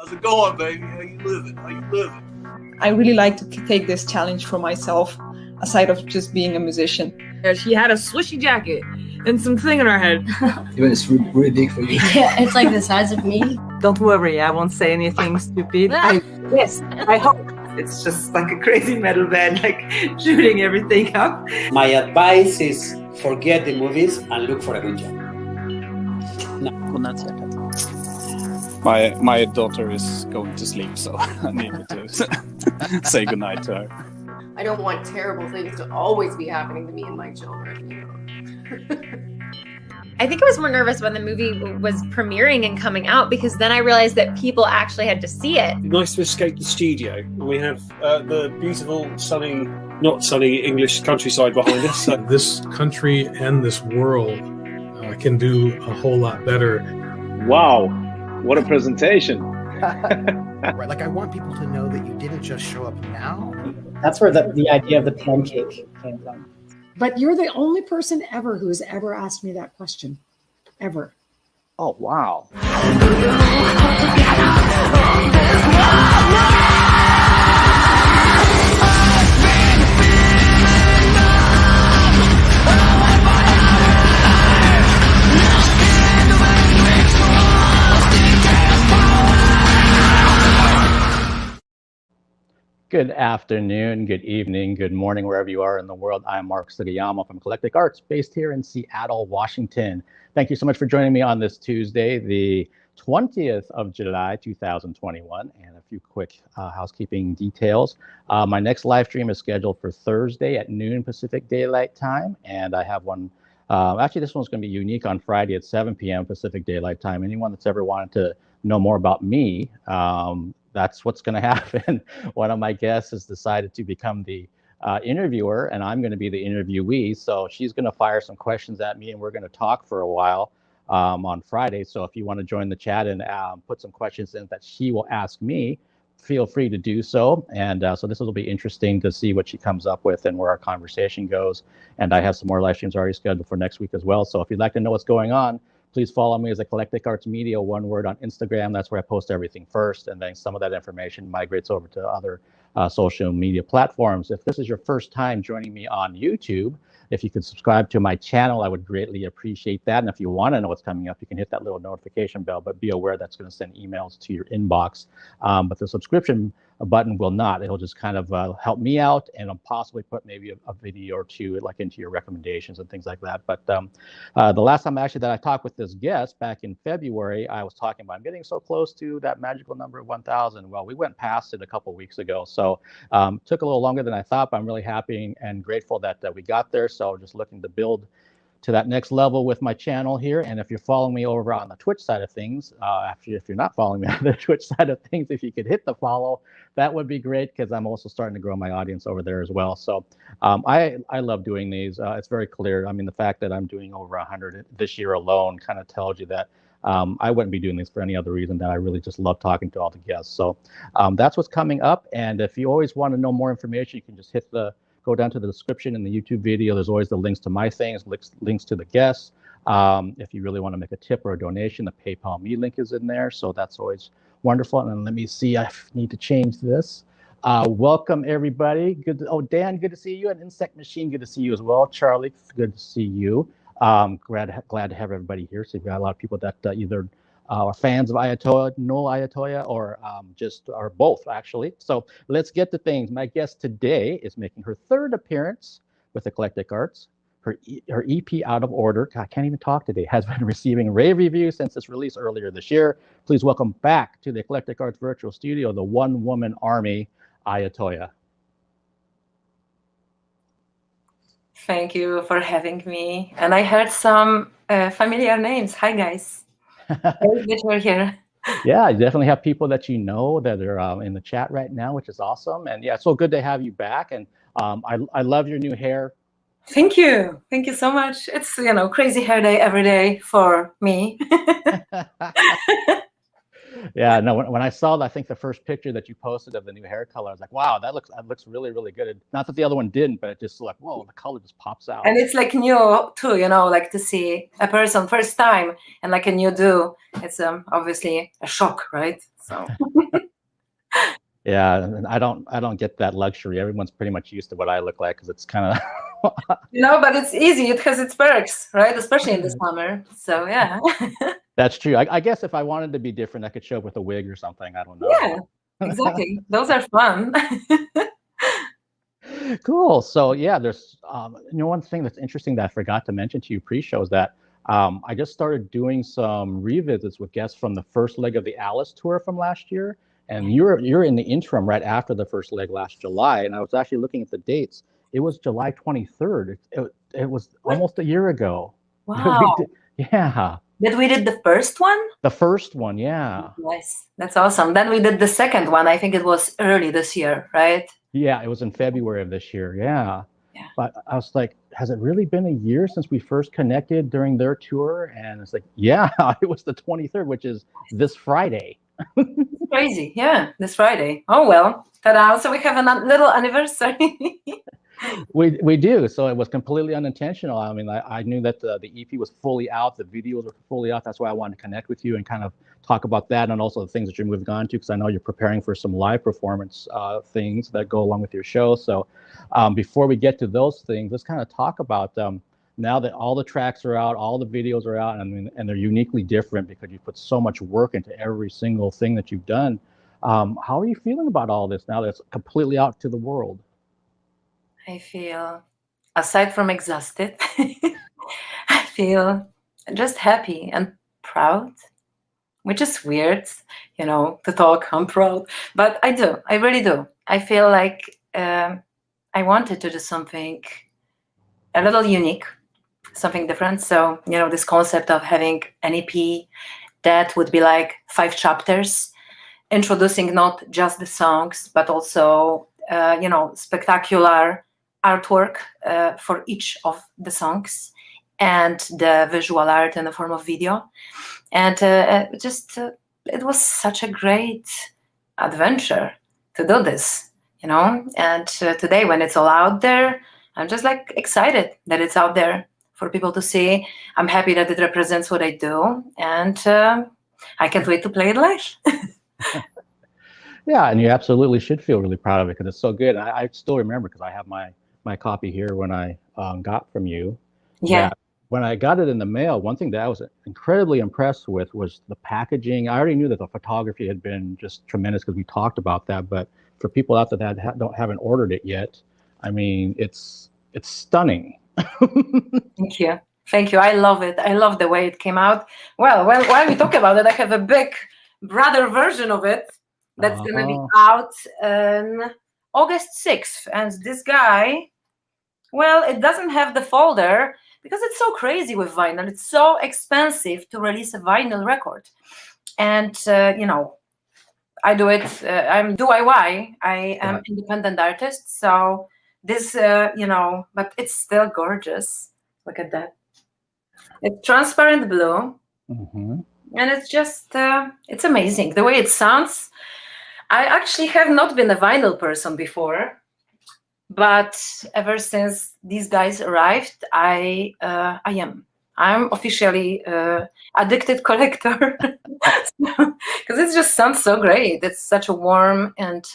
How's it going, baby? How you living? How you living? I really like to take this challenge for myself, aside of just being a musician. She had a swishy jacket and some thing in her head. It's really big for you. Yeah, it's like the size of me. Don't worry, I won't say anything stupid. I hope. It's just like a crazy metal band, like shooting everything up. My advice is forget the movies and look for a good job. My daughter is going to sleep, so I needed to say goodnight to her. I don't want terrible things to always be happening to me and my children. I think I was more nervous when the movie was premiering and coming out, because then I realized that people actually had to see it. Nice to escape the studio. We have the beautiful, not sunny English countryside behind us. This country and this world can do a whole lot better. Wow, what a presentation. Right, like I want people to know that you didn't just show up now. That's where the idea of the pancake came from. But you're the only person ever who has ever asked me that question. Ever. Oh, wow. Good afternoon, good evening, good morning, wherever you are in the world. I'm Mark Sugiyama from Eclectic Arts, based here in Seattle, Washington. Thank you so much for joining me on this Tuesday, the 20th of July, 2021. And a few quick housekeeping details. My next live stream is scheduled for Thursday at noon Pacific Daylight Time. And I have one, actually this one's gonna be unique on Friday at 7 p.m. Pacific Daylight Time. Anyone that's ever wanted to know more about me, that's what's going to happen. One of my guests has decided to become the interviewer, and I'm going to be the interviewee. So she's going to fire some questions at me, and we're going to talk for a while on Friday. So if you want to join the chat and put some questions in that she will ask me, feel free to do so. And so this will be interesting to see what she comes up with and where our conversation goes. And I have some more live streams already scheduled for next week as well. So if you'd like to know what's going on, please follow me as Eclectic Arts Media, one word, on Instagram. That's where I post everything first, and then some of that information migrates over to other social media platforms. If this is your first time joining me on YouTube, if you could subscribe to my channel, I would greatly appreciate that. And if you want to know what's coming up, you can hit that little notification bell, but be aware that's going to send emails to your inbox. But the subscription button will not. It'll just kind of help me out, and I'll possibly put maybe a video or two like into your recommendations and things like that. But the last time actually that I talked with this guest back in February, I was talking about I'm getting so close to that magical number of 1,000. Well, we went past it a couple of weeks ago. So took a little longer than I thought, but I'm really happy and grateful that we got there. So just looking to build to that next level with my channel here. And if you're following me over on the Twitch side of things, if you're not following me on the Twitch side of things, if you could hit the follow, that would be great, because I'm also starting to grow my audience over there as well. So I love doing these. It's very clear. I mean, the fact that I'm doing over 100 this year alone kind of tells you that I wouldn't be doing this for any other reason than I really just love talking to all the guests. So that's what's coming up. And if you always want to know more information, you can just go down to the description in the YouTube video. There's always the links to my things, links to the guests. If you really want to make a tip or a donation, the PayPal Me link is in there. So that's always wonderful. And let me see, I need to change this. Welcome everybody. Dan, good to see you. And Insect Machine, good to see you as well. Charlie, good to see you. Glad to have everybody here. So you've got a lot of people that either are fans of I Ya Toyah, know I Ya Toyah, or just are both actually. So let's get to things. My guest today is making her third appearance with Eclectic Arts. Her EP, Out of Order, I can't even talk today, has been receiving rave reviews since its release earlier this year. Please welcome back to the Eclectic Arts Virtual Studio, the one-woman army, I Ya Toyah. Thank you for having me. And I heard some familiar names. Hi, guys. Very good you're here. Yeah, you definitely have people that you know that are in the chat right now, which is awesome. And yeah, it's so good to have you back. And I love your new hair. Thank you. Thank you so much. It's, crazy hair day every day for me. Yeah, no. When I saw, I think the first picture that you posted of the new hair color, I was like, wow, that looks really, really good. Not that the other one didn't, but it just like, whoa, the color just pops out. And it's like new too, you know, like to see a person first time and like a new do. It's obviously a shock, right? So. Yeah, and I don't get that luxury. Everyone's pretty much used to what I look like because it's kind of. You know, but it's easy. It has its perks, right? Especially in the summer. So yeah. That's true. I guess if I wanted to be different, I could show up with a wig or something. I don't know. Yeah, exactly. Those are fun. Cool. So yeah, there's one thing that's interesting that I forgot to mention to you pre-show is that I just started doing some revisits with guests from the first leg of the Alice tour from last year, and you're in the interim right after the first leg last July, and I was actually looking at the dates. It was July 23rd. It was almost a year ago. Wow. Yeah. Did we did the first one? The first one, yeah. Nice. That's awesome. Then we did the second one. I think it was early this year, right? Yeah, it was in February of this year. Yeah. But I was like, has it really been a year since we first connected during their tour? And it's like, yeah, it was the 23rd, which is this Friday. Crazy. Yeah, this Friday. Oh, well. Ta-da. So we have a little anniversary. We do. So it was completely unintentional. I mean, I knew that the EP was fully out. The videos were fully out. That's why I wanted to connect with you and kind of talk about that and also the things that you're moving on to, because I know you're preparing for some live performance things that go along with your show. So before we get to those things, let's kind of talk about now that all the tracks are out, all the videos are out, and they're uniquely different because you put so much work into every single thing that you've done. How are you feeling about all this now that it's completely out to the world? I feel, aside from exhausted, I feel just happy and proud, which is weird, you know, to talk, I'm proud. But I do, I really do. I feel like I wanted to do something a little unique, something different. So, you know, this concept of having an EP that would be like 5 chapters, introducing not just the songs, but also, you know, spectacular artwork for each of the songs and the visual art in the form of video. And it was such a great adventure to do this, you know. And today when it's all out there, I'm just like excited that it's out there for people to see. I'm happy that it represents what I do, and I can't wait to play it live. Yeah, and you absolutely should feel really proud of it because it's so good. I still remember because I have my copy here when I got from you. Yeah. When I got it in the mail, one thing that I was incredibly impressed with was the packaging. I already knew that the photography had been just tremendous because we talked about that. But for people out there that haven't ordered it yet, I mean, it's stunning. Thank you. Thank you. I love it. I love the way it came out. Well, while we talk about it, I have a big brother version of it that's going to be out on August 6th. And this guy, well, it doesn't have the folder because it's so crazy with vinyl. It's so expensive to release a vinyl record. And, you know, I do it, I'm DIY. I am independent artist. So this, you know, but it's still gorgeous. Look at that. It's transparent blue. Mm-hmm. And it's just, it's amazing. The way it sounds. I actually have not been a vinyl person before. But ever since these guys arrived, I am. I'm officially addicted collector because it just sounds so great. It's such a warm and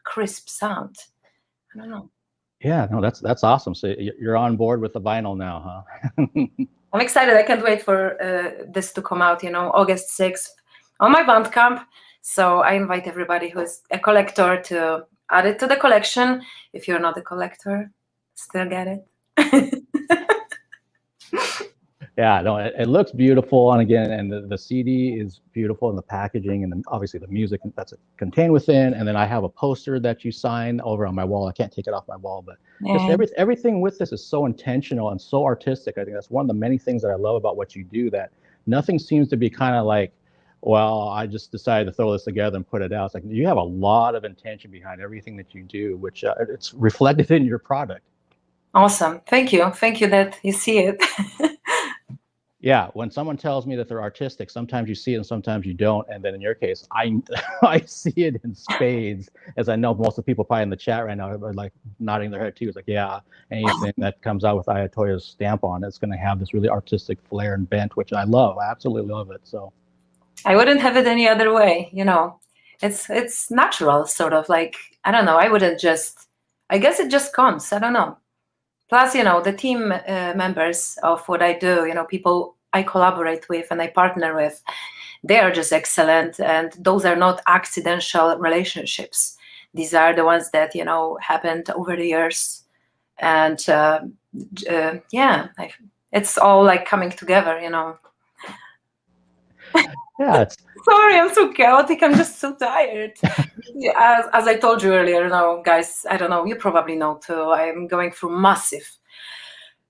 crisp sound. I don't know. Yeah, no, that's awesome. So you're on board with the vinyl now, huh? I'm excited. I can't wait for this to come out. You know, August 6th on my Bandcamp. So I invite everybody who is a collector to add it to the collection. If you're not a collector, still get it. Yeah, no, it looks beautiful, and again, and the CD is beautiful, and the packaging, and obviously the music that's contained within. And then I have a poster that you signed over on my wall. I can't take it off my wall, but just everything with this is so intentional and so artistic. I think that's one of the many things that I love about what you do. That nothing seems to be kind of like, well, I just decided to throw this together and put it out. It's like you have a lot of intention behind everything that you do, which it's reflected in your product. Awesome. Thank you. Thank you that you see it. Yeah, when someone tells me that they're artistic, sometimes you see it and sometimes you don't. And then in your case, I I see it in spades, as I know most of the people probably in the chat right now are like nodding their head too. It's like, yeah, anything that comes out with I Ya Toyah's stamp on it's going to have this really artistic flair and bent, which I love. I absolutely love it. So I wouldn't have it any other way, you know. It's natural, sort of like, I don't know, I wouldn't just, I guess it just comes, I don't know. Plus, you know, the team members of what I do, you know, people I collaborate with and I partner with, they are just excellent. And those are not accidental relationships. These are the ones that, you know, happened over the years. And yeah, it's all like coming together, you know. Yeah, sorry, I'm so chaotic. I'm just so tired. Yeah, as I told you earlier, you know, guys, I don't know, you probably know too, I'm going through massive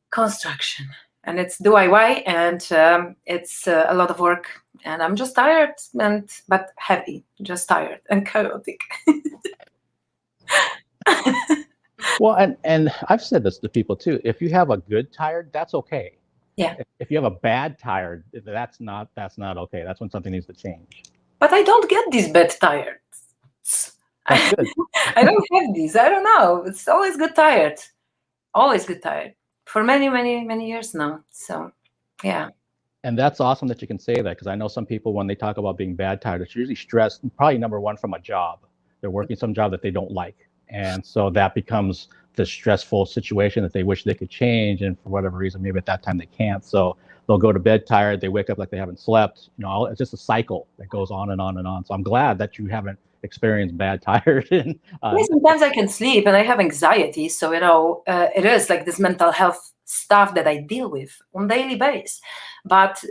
construction. And it's DIY, and it's a lot of work. And I'm just tired, but happy, just tired and chaotic. Well, and I've said this to people too. If you have a good tired, that's okay. Yeah. If you have a bad tired, that's not okay. That's when something needs to change. But I don't get these bad tired. That's good. I don't have these. I don't know. It's always good tired. Always good tired. For many, many, many years now. So, yeah. And that's awesome that you can say that, because I know some people, when they talk about being bad tired, it's usually stress, probably number one, from a job. They're working some job that they don't like. And so that becomes the stressful situation that they wish they could change. And for whatever reason, maybe at that time they can't. So they'll go to bed tired. They wake up like they haven't slept. You know, it's just a cycle that goes on and on and on. So I'm glad that you haven't experienced bad tired. And, sometimes I can sleep and I have anxiety. So, you know, it is like this mental health stuff that I deal with on a daily basis. But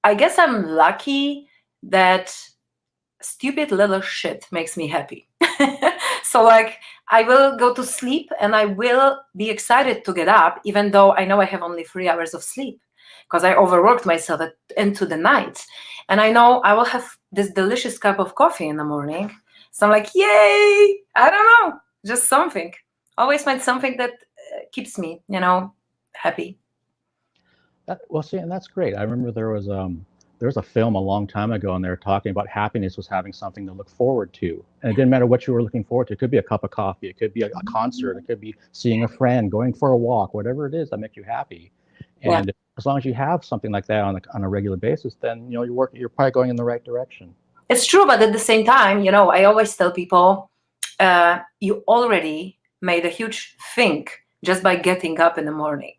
I guess I'm lucky that stupid little shit makes me happy. So like I will go to sleep and I will be excited to get up, even though I know I have only 3 hours of sleep because I overworked myself into the night. And I know I will have this delicious cup of coffee in the morning. So I'm like, yay! I don't know, just something. Always find something that keeps me, you know, happy. Well, see, and that's great. I remember there was a film a long time ago, and they were talking about happiness was having something to look forward to. And it didn't matter what you were looking forward to. It could be a cup of coffee. It could be a concert. It could be seeing a friend, going for a walk, whatever it is that makes you happy. And as long as you have something like that on a regular basis, then, you know, you're probably going in the right direction. It's true, but at the same time, you know, I always tell people, you already made a huge thing just by getting up in the morning.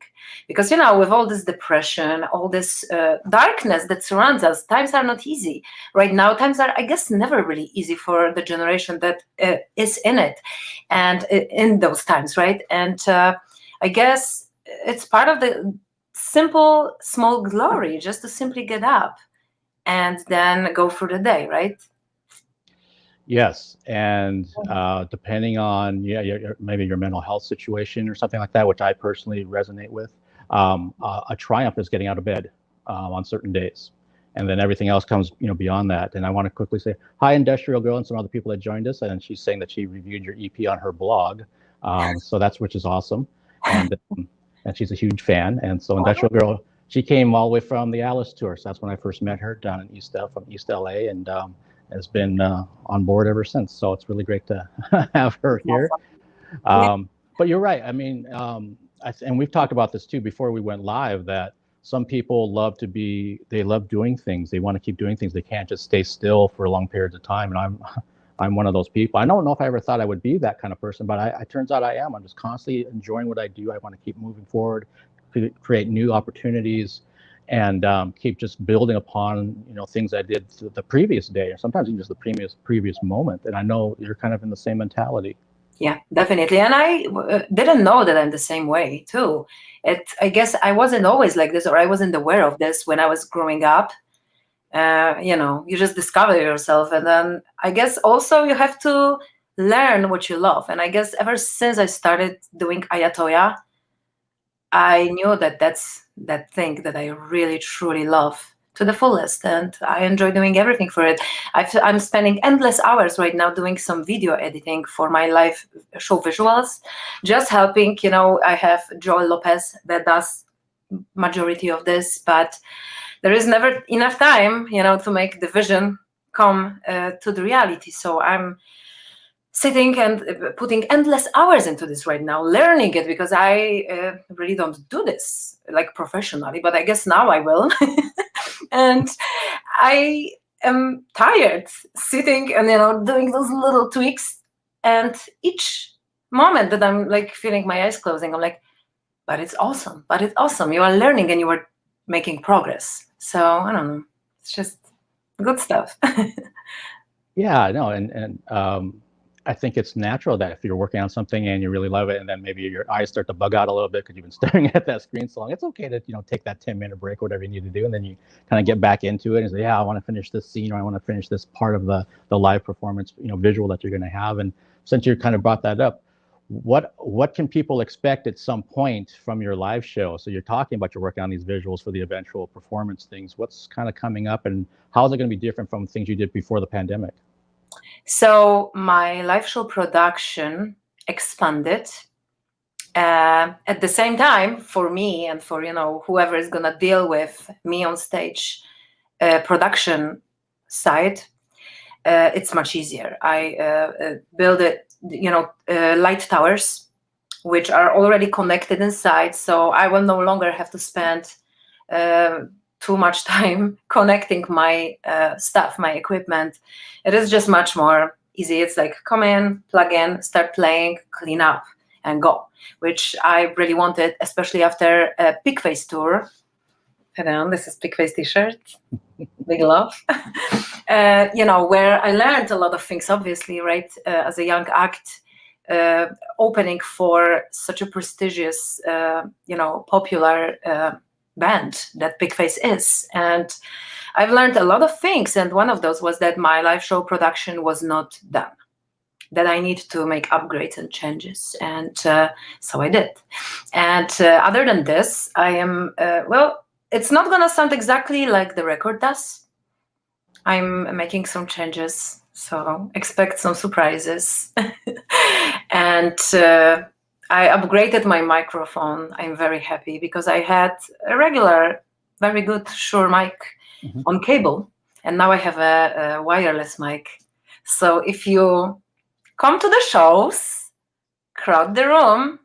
Because, you know, with all this depression, all this darkness that surrounds us, times are not easy. Right now, times are, I guess, never really easy for the generation that is in it and in those times, right? And I guess it's part of the simple, small glory, just to simply get up and then go through the day, right? Yes, and depending on maybe your mental health situation or something like that, which I personally resonate with, a triumph is getting out of bed on certain days, and then everything else comes, you know, beyond that. And I want to quickly say hi, Industrial Girl, and some other people that joined us, and she's saying that she reviewed your EP on her blog, so which is awesome, and she's a huge fan. And so Industrial Girl, she came all the way from the Alice tour, so that's when I first met her down in from East LA, and has been on board ever since. So it's really great to have her here. But you're right. I mean, and we've talked about this too before we went live, that some people they love doing things. They want to keep doing things. They can't just stay still for long periods of time. And I'm one of those people. I don't know if I ever thought I would be that kind of person, but it turns out I am. I'm just constantly enjoying what I do. I want to keep moving forward, create new opportunities, and keep just building upon, you know, things I did the previous day, or sometimes even just the previous moment. And I know you're kind of in the same mentality. Yeah, definitely. And I didn't know that I'm the same way too. I guess I wasn't always like this, or I wasn't aware of this when I was growing up. You know, you just discover yourself, and then I guess also you have to learn what you love. And I guess ever since I started doing I Ya Toyah, I knew that that's that thing that I really truly love to the fullest, and I enjoy doing everything for it. I'm spending endless hours right now doing some video editing for my live show visuals, just helping. You know, I have Joel Lopez that does majority of this, but there is never enough time, to make the vision come to the reality. So I'm sitting and putting endless hours into this right now, learning it, because I really don't do this like professionally, but I guess now I will. And I am tired sitting and doing those little tweaks, and each moment that I'm like feeling my eyes closing, I'm like, but it's awesome, you are learning and you are making progress. So I don't know, it's just good stuff. Yeah, no, and I think it's natural that if you're working on something and you really love it, and then maybe your eyes start to bug out a little bit because you've been staring at that screen so long, it's okay to take that 10-minute break, whatever you need to do, and then you kind of get back into it and say, yeah, I want to finish this scene, or I want to finish this part of the live performance, visual that you're going to have. And since you kind of brought that up, what can people expect at some point from your live show? So you're talking about you're working on these visuals for the eventual performance things. What's kind of coming up, and how is it going to be different from things you did before the pandemic? So my live show production expanded. At the same time, for me and for whoever is gonna deal with me on stage, production side, it's much easier. I build it, light towers, which are already connected inside. So I will no longer have to spend too much time connecting my stuff, my equipment. It is just much more easy. It's like come in, plug in, start playing, clean up, and go, which I really wanted, especially after a Pigface tour. This is Pigface t-shirt, big love. Where I learned a lot of things, obviously, right? As a young act, opening for such a prestigious, popular band that Pigface is. And I've learned a lot of things, and one of those was that my live show production was not done, that I need to make upgrades and changes, and so I did. And other than this, I am, it's not gonna sound exactly like the record does. I'm making some changes, so expect some surprises. And I upgraded my microphone. I'm very happy because I had a regular, very good Shure mic on cable, and now I have a wireless mic. So if you come to the shows, crowd the room,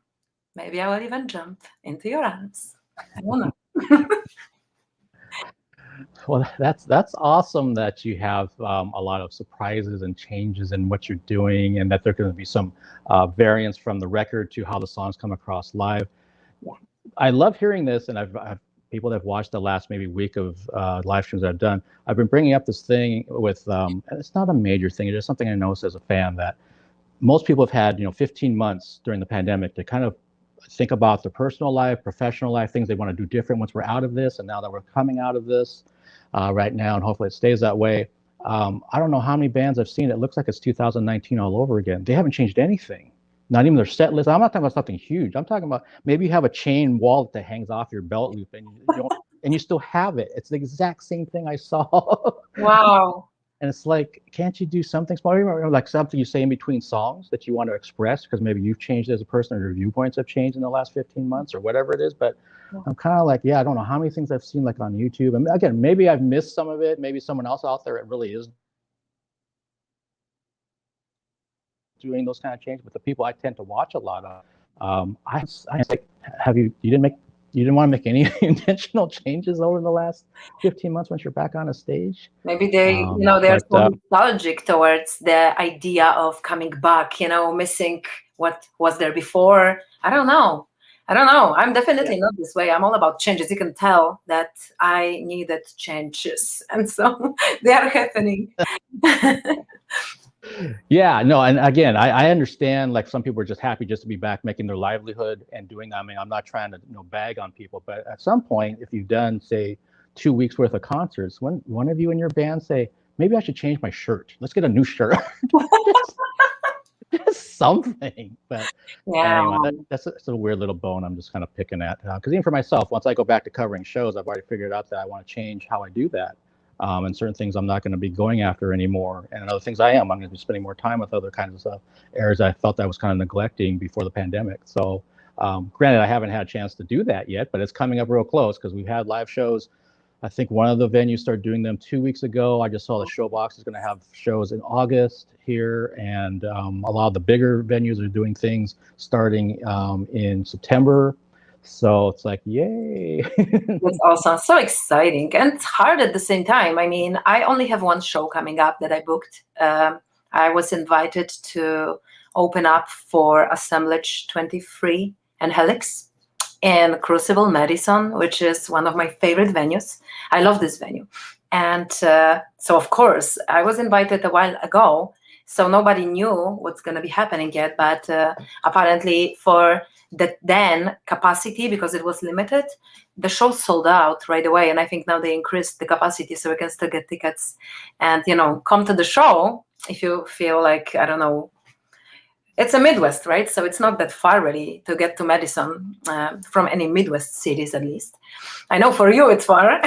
maybe I will even jump into your arms. I don't know. Well, that's awesome that you have a lot of surprises and changes in what you're doing, and that there are going to be some variants from the record to how the songs come across live. Yeah. I love hearing this, and I've people that have watched the last maybe week of live streams I've done. I've been bringing up this thing with, and it's not a major thing. It's just something I noticed as a fan, that most people have had 15 months during the pandemic to kind of think about their personal life, professional life, things they want to do different once we're out of this, and now that we're coming out of this. Right now, and hopefully it stays that way. I don't know how many bands I've seen. It looks like it's 2019 all over again. They haven't changed anything, not even their set list. I'm not talking about something huge. I'm talking about maybe you have a chain wallet that hangs off your belt loop, and you still have it. It's the exact same thing I saw. Wow. And it's like, can't you do something smaller, like something you say in between songs that you want to express, because maybe you've changed as a person, or your viewpoints have changed in the last 15 months or whatever it is. But I'm kind of like, I don't know how many things I've seen like on YouTube. And again, maybe I've missed some of it. Maybe someone else out there, it really is doing those kind of changes. But the people I tend to watch a lot of, I like, you didn't want to make any intentional changes over the last 15 months once you're back on a stage? Maybe they're so nostalgic towards the idea of coming back, missing what was there before. I don't know. I'm definitely not this way. I'm all about changes. You can tell that I needed changes, and so they are happening. Yeah, no, and again, I understand, like, some people are just happy just to be back making their livelihood and doing that. I mean, I'm not trying to bag on people, but at some point, if you've done, say, 2 weeks worth of concerts, when one of you in your band say, maybe I should change my shirt, let's get a new shirt. Just something. But anyway, that's a weird little bone I'm just kind of picking at, because even for myself, once I go back to covering shows, I've already figured out that I want to change how I do that. And certain things I'm not going to be going after anymore, and other things I'm going to be spending more time with other kinds of stuff, areas I felt I was kind of neglecting before the pandemic. So Granted, I haven't had a chance to do that yet, but it's coming up real close because we've had live shows. I think one of the venues started doing them 2 weeks ago. I just saw the Showbox is going to have shows in August here, and a lot of the bigger venues are doing things starting in September. So it's like, yay! That's awesome. So exciting. And it's hard at the same time. I mean, I only have one show coming up that I booked. I was invited to open up for Assemblage 23 and Helix in Crucible, Madison, which is one of my favorite venues. I love this venue. And so, of course, I was invited a while ago. So nobody knew what's going to be happening yet. But apparently for the then capacity, because it was limited, the show sold out right away. And I think now they increased the capacity so we can still get tickets and, come to the show if you feel like, I don't know, it's a Midwest, right? So it's not that far really to get to Madison from any Midwest cities, at least. I know for you it's far,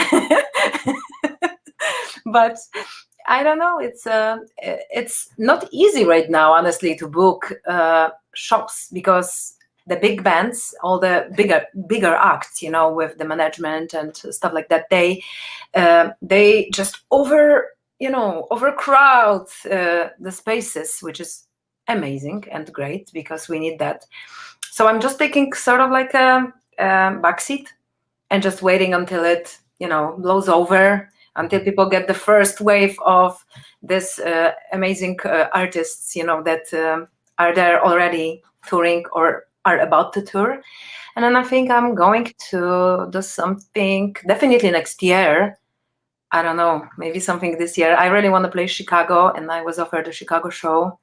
but I don't know. It's not easy right now, honestly, to book shows because the big bands, all the bigger acts, with the management and stuff like that, they just overcrowd the spaces, which is amazing and great because we need that. So I'm just taking sort of like a backseat and just waiting until it, blows over, until people get the first wave of this amazing artists, that are there already touring or are about to tour. And then I think I'm going to do something definitely next year. I don't know, maybe something this year. I really want to play Chicago, and I was offered a Chicago show.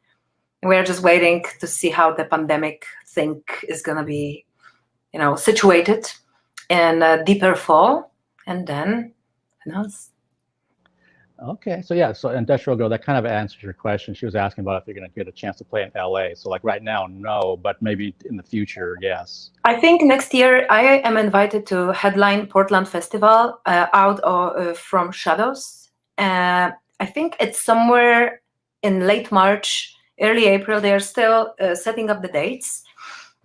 We're just waiting to see how the pandemic thing is going to be, situated in a deeper fall. And then, who knows? Okay, so Industrial Girl, that kind of answers your question. She was asking about if you're going to get a chance to play in LA. So like right now, no, but maybe in the future, yes. I think next year I am invited to headline Portland Festival out from Shadows. I think it's somewhere in late March, early April. They are still setting up the dates.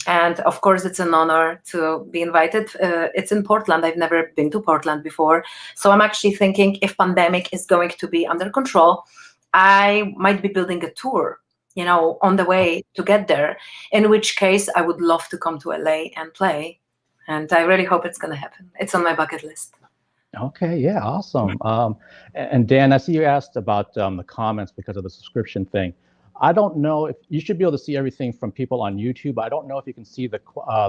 And of course, it's an honor to be invited. It's in Portland. I've never been to Portland before. So I'm actually thinking if pandemic is going to be under control, I might be building a tour, on the way to get there, in which case I would love to come to LA and play. And I really hope it's going to happen. It's on my bucket list. Okay, yeah, awesome. And Dan, I see you asked about the comments because of the subscription thing. I don't know if you should be able to see everything from people on YouTube. I don't know if you can see the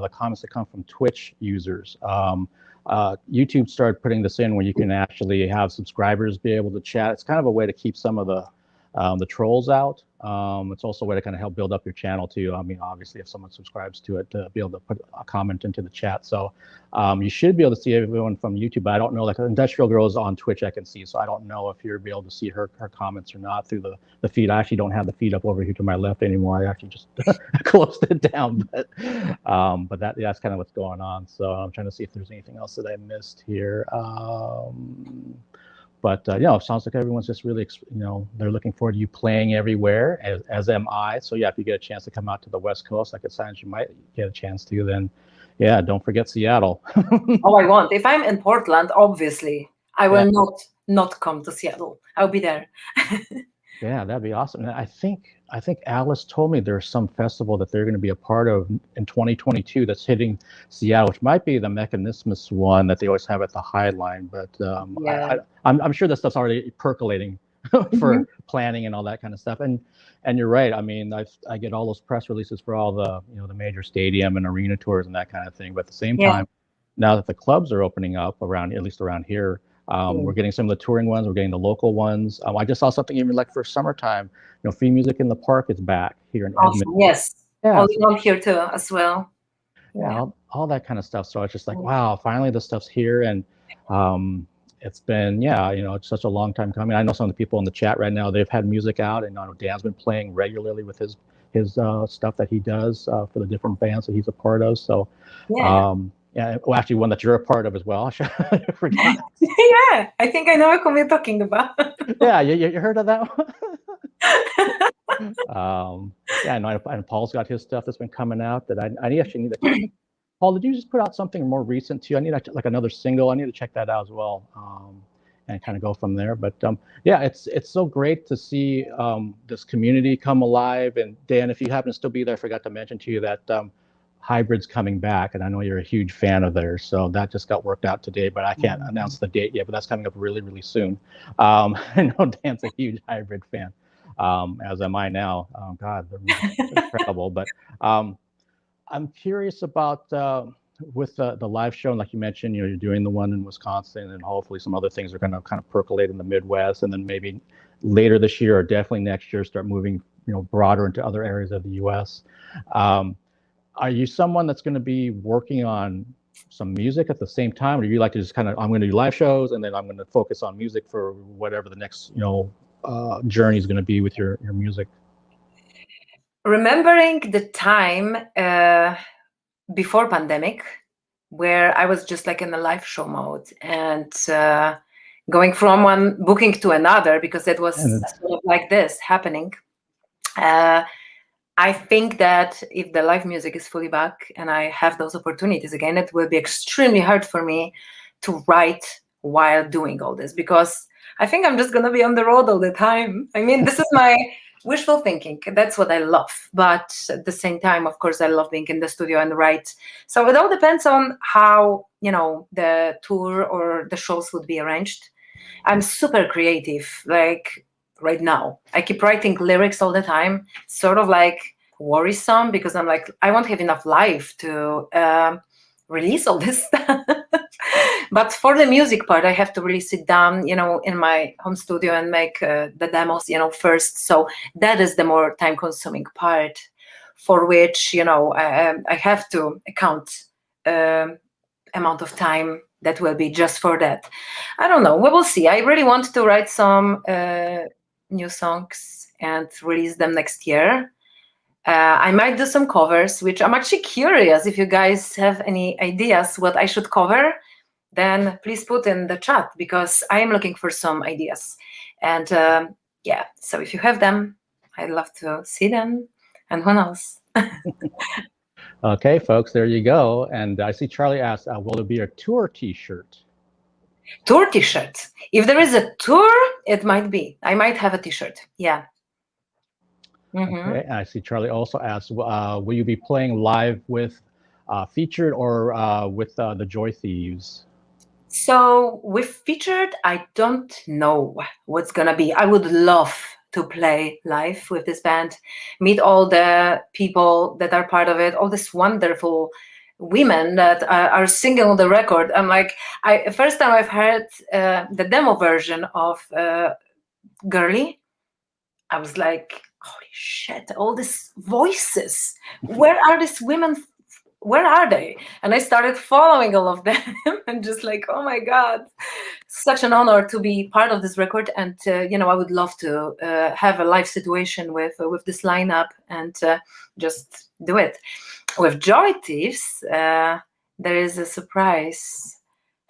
comments that come from Twitch users. YouTube started putting this in where you can actually have subscribers be able to chat. It's kind of a way to keep some of the trolls out. It's also a way to kind of help build up your channel too. I mean, obviously, if someone subscribes to it, to be able to put a comment into the chat. So you should be able to see everyone from YouTube. But I don't know, like Industrial Girl is on Twitch, I can see. So I don't know if you'll be able to see her comments or not through the feed. I actually don't have the feed up over here to my left anymore. I actually just closed it down. But that's kind of what's going on. So I'm trying to see if there's anything else that I missed here. But it sounds like everyone's just really, they're looking forward to you playing everywhere, as am I. So yeah, if you get a chance to come out to the West Coast, like it sounds you might get a chance to, then yeah, don't forget Seattle. Oh, I won't. If I'm in Portland, obviously, I will not come to Seattle. I'll be there. Yeah, that'd be awesome. And I think Alice told me there's some festival that they're going to be a part of in 2022 that's hitting Seattle, which might be the Mechanismus one that they always have at the Highline. But I'm sure that stuff's already percolating for planning and all that kind of stuff. And you're right. I mean, I get all those press releases for all the the major stadium and arena tours and that kind of thing. But at the same time, now that the clubs are opening up at least around here. We're getting some of the touring ones. We're getting the local ones. I just saw something even like for summertime. Free music in the park is back here in Edmonton. Yes. Yeah. All here too as well. Yeah, all that kind of stuff. So it's just like, wow, finally this stuff's here, and it's been it's such a long time coming. I know some of the people in the chat right now, they've had music out, and Dan's been playing regularly with his stuff that he does for the different bands that he's a part of. So. Yeah, well, actually, one that you're a part of as well. I forgot. Yeah, I think I know who you're talking about. Yeah, you heard of that one? Yeah, and Paul's got his stuff that's been coming out that I actually need to. Paul, did you just put out something more recent too? I need like another single. I need to check that out as well, and kind of go from there. But yeah, it's so great to see this community come alive. And Dan, if you happen to still be there, I forgot to mention to you that Hybrid's coming back, and I know you're a huge fan of theirs. So that just got worked out today, but I can't announce the date yet. But that's coming up really, really soon. I know Dan's a huge Hybrid fan, as am I now. God, they're incredible. But I'm curious about with the live show, and like you mentioned, you're doing the one in Wisconsin, and hopefully some other things are going to kind of percolate in the Midwest, and then maybe later this year or definitely next year start moving, broader into other areas of the U.S. Are you someone that's going to be working on some music at the same time, or do you like to just kind of, I'm going to do live shows and then I'm going to focus on music for whatever the next journey is going to be with your music? Remembering the time before pandemic, where I was just like in the live show mode and going from one booking to another, because it was sort of like this happening. I think that if the live music is fully back and I have those opportunities again, it will be extremely hard for me to write while doing all this, because I think I'm just going to be on the road all the time. I mean, this is my wishful thinking. That's what I love. But at the same time, of course, I love being in the studio and write. So it all depends on how, the tour or the shows would be arranged. I'm super creative. Like right now, I keep writing lyrics all the time, sort of like worrisome, because I'm like, I won't have enough life to release all this stuff. But for the music part, I have to really sit down, in my home studio and make the demos, first. So that is the more time-consuming part, for which, I have to account amount of time that will be just for that. I don't know. We will see. I really want to write some new songs and release them next year. I might do some covers, which I'm actually curious if you guys have any ideas what I should cover. Then please put in the chat, because I am looking for some ideas. And yeah, so if you have them, I'd love to see them. And who knows? Okay, folks, there you go. And I see Charlie asked, will there be a tour t-shirt? Tour t-shirt. If there is a tour, it might be. I might have a t-shirt. Yeah. Okay, and I see Charlie also asked, will you be playing live with Featured or with the Joy Thieves? So with Featured, I don't know what's gonna be. I would love to play live with this band, meet all the people that are part of it, all these wonderful women that are singing on the record. I'm like, first time I've heard the demo version of Girly, I was like, holy shit, all these voices. Where are these women? Where are they? And I started following all of them and just like, oh my God, such an honor to be part of this record. And, I would love to have a live situation with this lineup and just do it. With Joy Thieves, there is a surprise.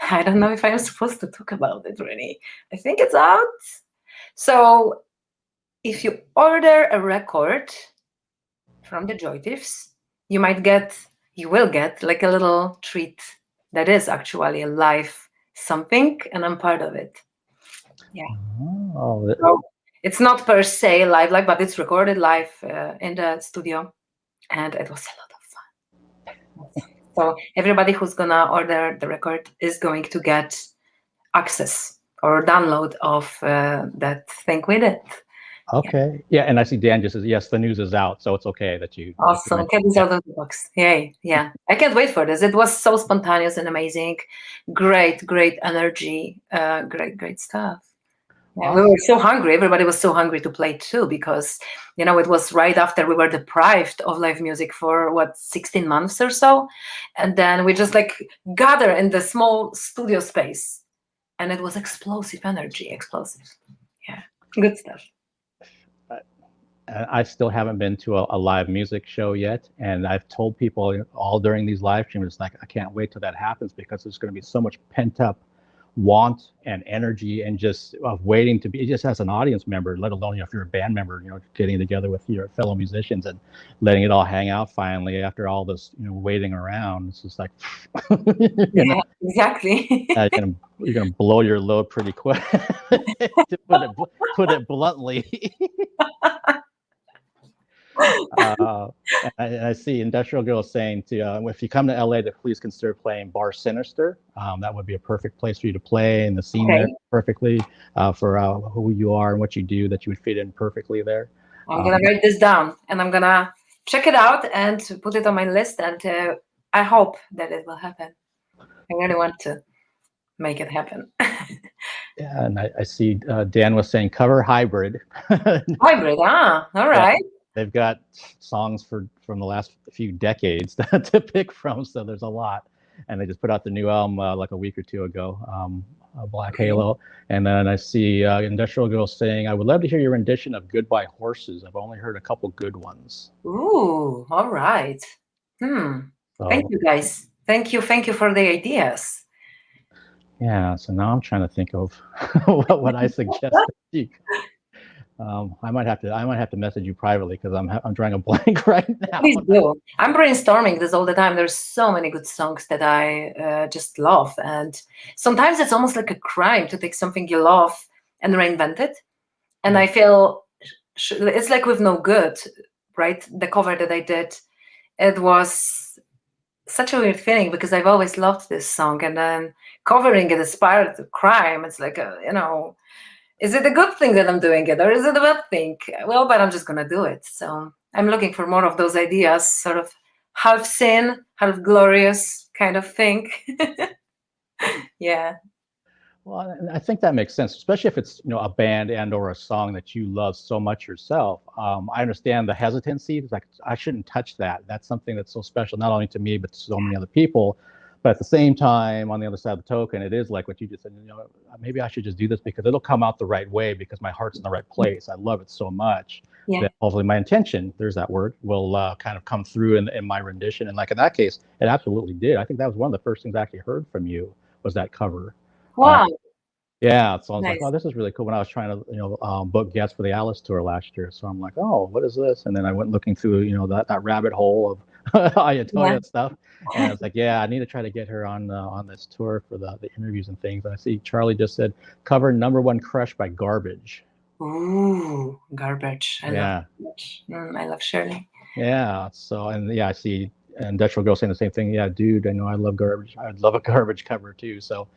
I don't know if I'm supposed to talk about it really. I think it's out. So if you order a record from the Joy Thieves, you will get like a little treat that is actually a live something, and I'm part of it. Yeah. Oh, so it's not per se live, but it's recorded live in the studio, and it was a lot of fun. So everybody who's gonna order the record is going to get access or download of that thing with it. Okay. Yeah, and I see Dan just says, yes, the news is out, so it's okay that you... Awesome. Get this out of the box. Yay. Yeah. I can't wait for this. It was so spontaneous and amazing. Great energy. Great stuff. Yeah, awesome. We were so hungry. Everybody was so hungry to play too, because, it was right after we were deprived of live music for 16 months or so. And then we just like gather in the small studio space, and it was explosive energy. Explosive. Yeah. Good stuff. I still haven't been to a live music show yet, and I've told people all during these live streams, like, I can't wait till that happens, because there's going to be so much pent up want and energy and just of waiting to be just as an audience member, let alone if you're a band member, getting together with your fellow musicians and letting it all hang out finally after all this waiting around. It's just like yeah, exactly. You're gonna blow your load pretty quick, to put it bluntly. And I see Industrial Girl saying if you come to LA, to please consider playing Bar Sinister. That would be a perfect place for you to play, and the scene there perfectly for who you are and what you do, that you would fit in perfectly there. I'm gonna write this down, and I'm gonna check it out and put it on my list, and I hope that it will happen. I really want to make it happen. Yeah, and I see Dan was saying cover Hybrid. Hybrid, all right. Yeah, they've got songs from the last few decades to pick from, so there's a lot. And they just put out the new album like a week or two ago, Black Halo. And then I see Industrial Girl saying, I would love to hear your rendition of Goodbye Horses. I've only heard a couple good ones. Ooh, all right. So, thank you, guys. Thank you for the ideas. Yeah, so now I'm trying to think of what I suggest. I might have to message you privately because I'm drawing a blank right now. Please do. I'm brainstorming this all the time. There's so many good songs that I just love, and sometimes it's almost like a crime to take something you love and reinvent it. And I feel it's like with No Good, right? The cover that I did, it was such a weird feeling because I've always loved this song, and then covering it inspired the crime. It's like is it a good thing that I'm doing it, or is it a bad thing? Well, but I'm just gonna do it. So I'm looking for more of those ideas, sort of half sin, half glorious kind of thing. Yeah. Well, I think that makes sense, especially if it's a band and or a song that you love so much yourself. I understand the hesitancy. It's like, I shouldn't touch that. That's something that's so special, not only to me, but to so many other people. But at the same time, on the other side of the token, it is like what you just said, maybe I should just do this because it'll come out the right way because my heart's in the right place. I love it so much that hopefully my intention, there's that word, will kind of come through in my rendition. And like in that case, it absolutely did. I think that was one of the first things I actually heard from you was that cover. Wow. Yeah, so I was like, oh, this is really cool. When I was trying to, book guests for the Alice tour last year, so I'm like, oh, what is this? And then I went looking through, that rabbit hole of I Ya Toyah stuff, and I was like, yeah, I need to try to get her on this tour for the interviews and things. And I see Charlie just said cover #1 Crush by Garbage. Ooh, Garbage. I love Shirley. Yeah. So I see Industrial Girl saying the same thing. Yeah, dude, I know I love Garbage. I'd love a Garbage cover too. So.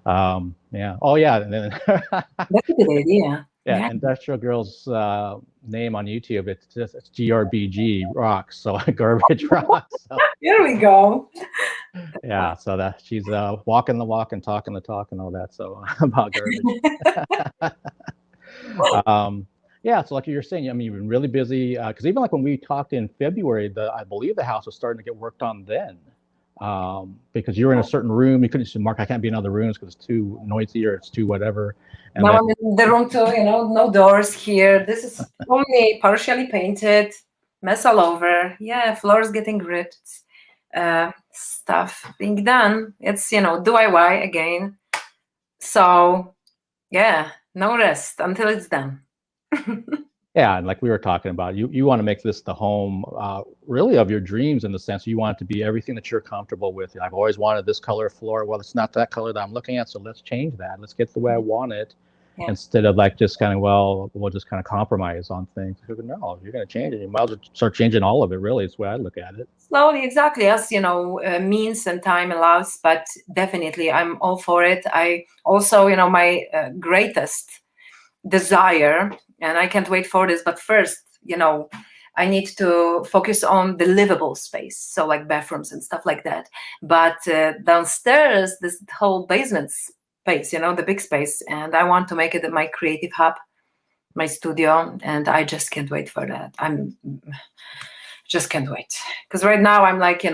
Yeah. Oh, yeah. And then that's a good idea. Yeah. Industrial Girl's name on YouTube, it's GRBG Rocks. So Garbage Rocks. So, here we go. Yeah. So that she's walking the walk and talking the talk and all that. So about garbage. Yeah. So like you're saying, I mean, you've been really busy because even like when we talked in February, I believe the house was starting to get worked on then. Because you're in a certain room, you couldn't say, Mark, I can't be in other rooms because it's too noisy or it's too whatever. And now I'm in the room too, no doors here. This is only partially painted, mess all over. Yeah, floors getting ripped, stuff being done. It's, DIY again. So, yeah, no rest until it's done. Yeah, and like we were talking about, you want to make this the home, really, of your dreams in the sense you want it to be everything that you're comfortable with. I've always wanted this color floor. Well, it's not that color that I'm looking at, so let's change that. Let's get the way I want it, instead of like just kind of, we'll just kind of compromise on things. No, if you're going to change it, you might as well start changing all of it, really. It's the way I look at it. Slowly, exactly, as, means and time allows, but definitely I'm all for it. I also, my greatest desire, and I can't wait for this, but first, I need to focus on the livable space, so like bathrooms and stuff like that. But downstairs, this whole basement space, the big space, and I want to make it my creative hub, my studio, and I just can't wait for that. Just can't wait, because right now I'm like,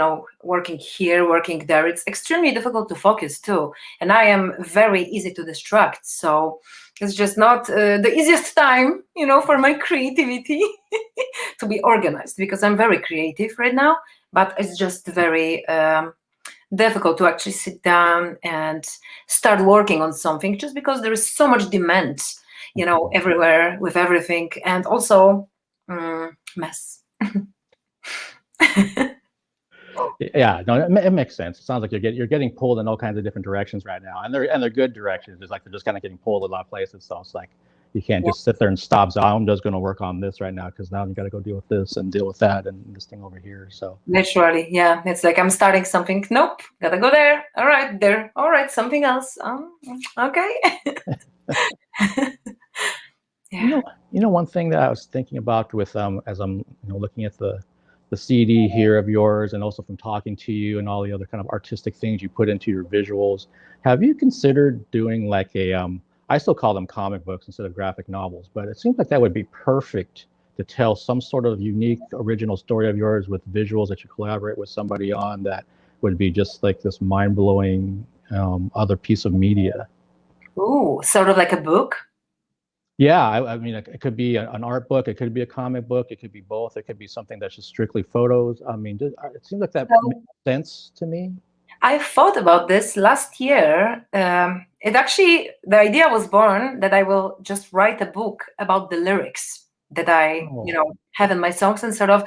working here, working there. It's extremely difficult to focus too, and I am very easy to distract. So it's just not the easiest time, for my creativity to be organized, because I'm very creative right now, but it's just very difficult to actually sit down and start working on something, just because there is so much demand, everywhere with everything, and also mess. Yeah, no, it makes sense. It sounds like you're getting pulled in all kinds of different directions right now, and they're good directions. It's like they're just kind of getting pulled a lot of places. So it's like you can't just sit there and stop. So I'm just going to work on this right now because now you got to go deal with this and deal with that and this thing over here. So literally, yeah, it's like I'm starting something. Nope, gotta go there. All right, there. All right, something else. Okay. Yeah. One thing that I was thinking about with as I'm looking at the CD here of yours, and also from talking to you and all the other kind of artistic things you put into your visuals, have you considered doing like I still call them comic books instead of graphic novels, but it seems like that would be perfect to tell some sort of unique original story of yours with visuals that you collaborate with somebody on, that would be just like this mind-blowing other piece of media. Ooh, sort of like a book? Yeah, I mean, it could be an art book, it could be a comic book, it could be both, it could be something that's just strictly photos. I mean, it seems like that makes sense to me. I thought about this last year. The idea was born that I will just write a book about the lyrics that I, have in my songs, and sort of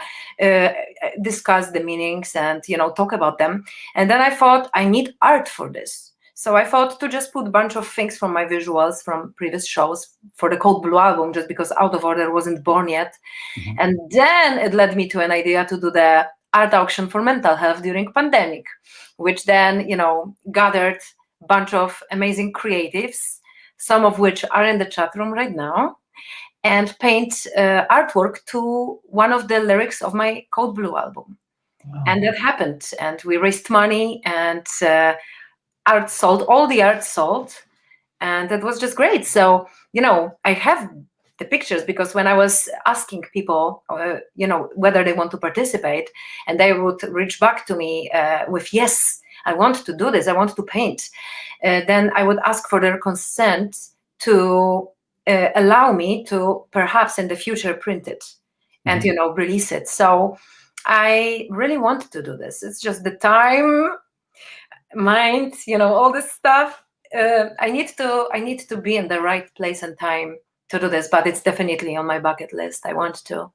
discuss the meanings and, talk about them. And then I thought I need art for this. So I thought to just put a bunch of things from my visuals from previous shows for the Cold Blue album, just because Out of Order wasn't born yet. Mm-hmm. And then it led me to an idea to do the art auction for mental health during pandemic, which then, gathered a bunch of amazing creatives, some of which are in the chat room right now, and paint artwork to one of the lyrics of my Cold Blue album. Wow. And that happened. And we raised money, and art sold, all the art sold, and that was just great. So, I have the pictures, because when I was asking people, whether they want to participate, and they would reach back to me with, yes, I want to do this, I want to paint, then I would ask for their consent to allow me to perhaps in the future print it and, release it. So I really want to do this. It's just the time, mind, all this stuff. I need to be in the right place and time to do this, but it's definitely on my bucket list. I want to.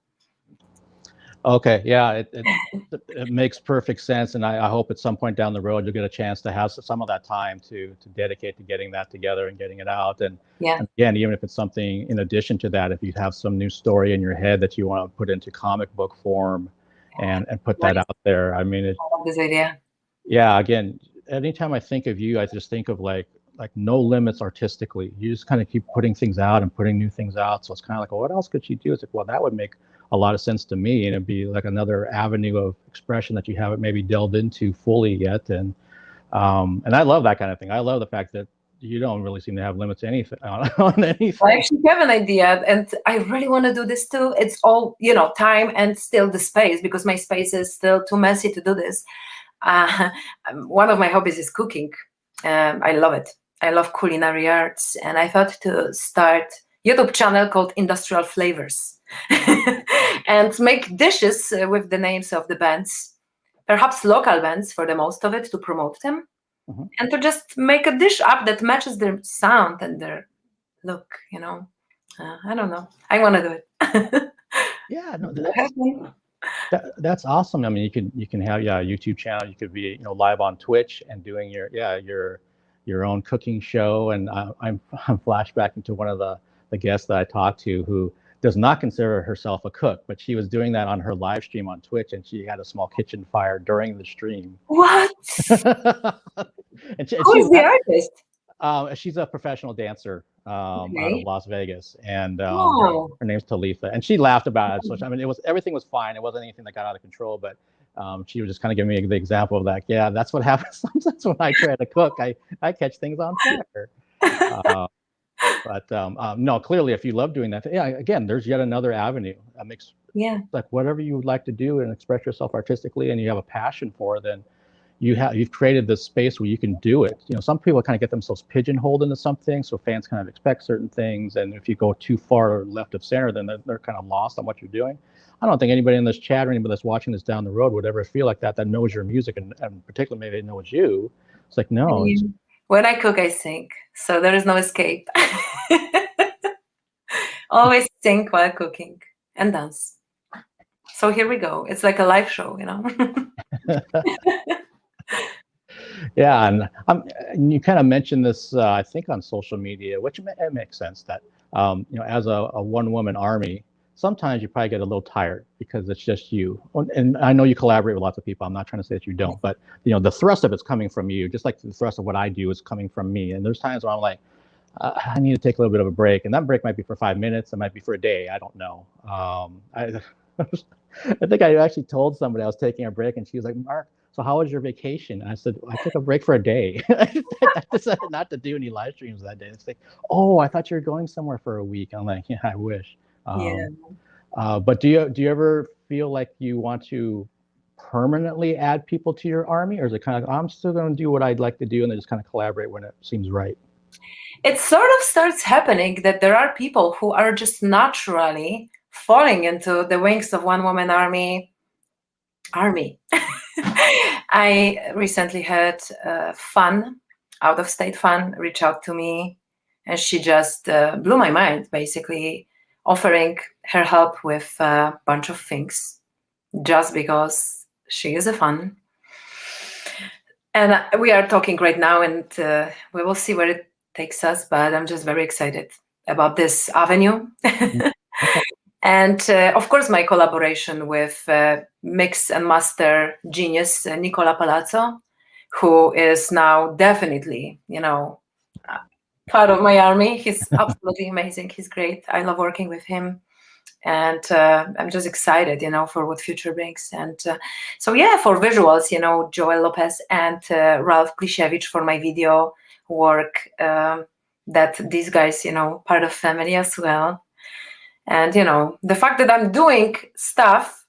Okay, yeah, it makes perfect sense, and I hope at some point down the road you'll get a chance to have some of that time to dedicate to getting that together and getting it out. And again, even if it's something in addition to that, if you have some new story in your head that you want to put into comic book form and put that out there, I mean, I love this idea. Yeah, again, anytime I think of you, I just think of like no limits artistically. You just kind of keep putting things out and putting new things out. So it's kind of like, well, what else could she do? It's like, well, that would make a lot of sense to me, and it'd be like another avenue of expression that you haven't maybe delved into fully yet. And I love that kind of thing. I love the fact that you don't really seem to have limits on anything. I actually have an idea, and I really want to do this too. It's all, time and still the space, because my space is still too messy to do this. One of my hobbies is cooking. I love it. I love culinary arts, and I thought to start a YouTube channel called Industrial Flavors and make dishes with the names of the bands, perhaps local bands for the most of it, to promote them, and to just make a dish up that matches their sound and their look. I don't know. I want to do it. Yeah, no, that's awesome. I mean, you can have a YouTube channel. You could be live on Twitch and doing your own cooking show. And I'm flashbacking to one of the guests that I talked to who does not consider herself a cook, but she was doing that on her live stream on Twitch, and she had a small kitchen fire during the stream. What? Who's the artist? She's a professional dancer out of Las Vegas, and her name's Talitha, and she laughed about it. So I mean, everything was fine. It wasn't anything that got out of control, but she was just kind of giving me the example of that. Yeah, that's what happens sometimes when I try to cook. I catch things on fire. But no, clearly, if you love doing that, again, there's yet another avenue. That makes like whatever you would like to do and express yourself artistically, and you have a passion for it, then you've created this space where you can do it. Some people kind of get themselves pigeonholed into something, so fans kind of expect certain things, and if you go too far left of center, then they're kind of lost on what you're doing. I don't think anybody in this chat or anybody that's watching this down the road would ever feel like that knows your music, and particularly maybe knows you. It's like, no. When I cook, I sing, so there is no escape. Always sing while cooking and dance. So here we go. It's like a live show, Yeah, and you kind of mentioned this, I think, on social media, which it makes sense that, as a one-woman army, sometimes you probably get a little tired because it's just you. And I know you collaborate with lots of people. I'm not trying to say that you don't, but the thrust of it's coming from you, just like the thrust of what I do is coming from me. And there's times where I'm like, I need to take a little bit of a break, and that break might be for 5 minutes, it might be for a day. I don't know. I think I actually told somebody I was taking a break, and she was like, "Mark, so how was your vacation?" And I said, "I took a break for a day." I decided not to do any live streams that day. It's like, "Oh, I thought you were going somewhere for a week." I'm like, "Yeah, I wish." But do you ever feel like you want to permanently add people to your army, or is it kind of, I'm still going to do what I'd like to do, and then just kind of collaborate when it seems right? It sort of starts happening that there are people who are just naturally falling into the wings of one woman army. I recently had Fun, out of state Fun, reach out to me, and she just blew my mind, basically offering her help with a bunch of things just because she is a Fun. And we are talking right now, and we will see where it takes us, but I'm just very excited about this avenue. And of course, my collaboration with mix and master genius Nicola Palazzo, who is now definitely, part of my army. He's absolutely amazing. He's great. I love working with him. And I'm just excited, for what future brings. And so, yeah, for visuals, Joel Lopez and Ralph Pliszewicz for my video work, that these guys, part of family as well. And, the fact that I'm doing stuff,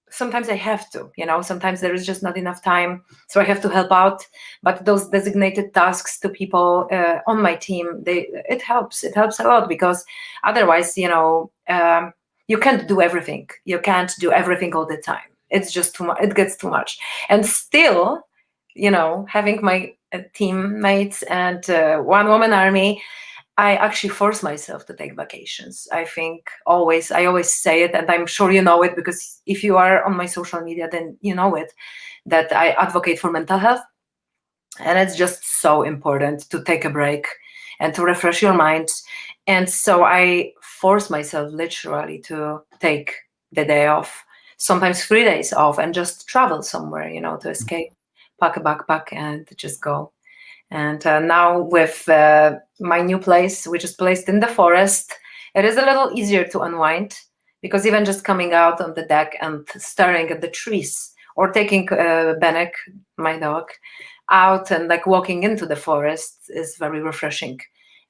sometimes I have to, sometimes there is just not enough time. So I have to help out. But those designated tasks to people on my team, it helps. It helps a lot, because otherwise, you can't do everything. You can't do everything all the time. It's just too much. It gets too much. And still, having my teammates and one woman army, I actually force myself to take vacations. I always say it, and I'm sure you know it, because if you are on my social media, then you know it, that I advocate for mental health. And it's just so important to take a break and to refresh your mind. And so I force myself literally to take the day off, sometimes 3 days off, and just travel somewhere, to escape, pack a backpack and just go. And now with my new place, which is placed in the forest, it is a little easier to unwind, because even just coming out on the deck and staring at the trees, or taking Benek, my dog, out and like walking into the forest is very refreshing.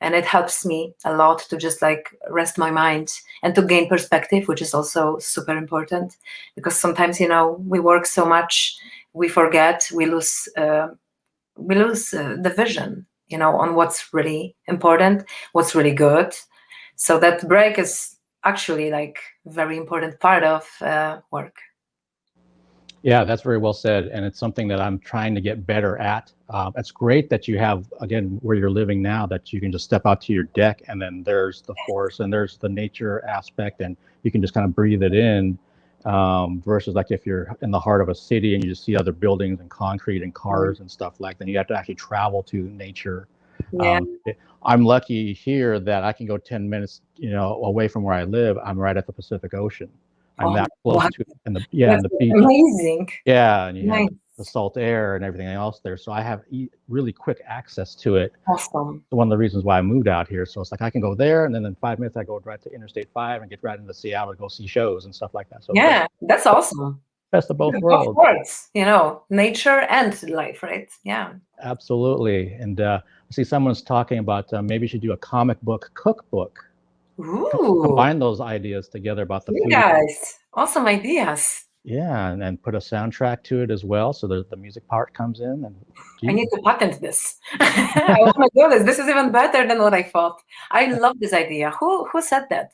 And it helps me a lot to just like rest my mind and to gain perspective, which is also super important, because sometimes, we work so much, we forget, we lose the vision, on what's really important, what's really good. So that break is actually like very important part of work. Yeah, that's very well said. And it's something that I'm trying to get better at. It's great that you have, again, where you're living now, that you can just step out to your deck, and then there's the forest and there's the nature aspect, and you can just kind of breathe it in. Versus like if you're in the heart of a city and you just see other buildings and concrete and cars and stuff like that, then you have to actually travel to nature. Yeah. I'm lucky here that I can go 10 minutes, away from where I live. I'm right at the Pacific Ocean. I'm that close to it. And the beach. Amazing. Yeah, and you Nice. have the salt air and everything else there. So I have really quick access to it. Awesome. One of the reasons why I moved out here. So it's like I can go there, and then in 5 minutes I go right to Interstate 5 and get right into Seattle to go see shows and stuff like that. So yeah, that's awesome. Best of both worlds. Of course, nature and life, right? Yeah. Absolutely. And I see someone's talking about maybe you should do a comic book cookbook. Ooh. Combine those ideas together about the you food. guys, awesome ideas. Yeah, and then put a soundtrack to it as well, so the music part comes in. And I need to patent this. I want to do this. This is even better than what I thought. I love this idea. Who said that?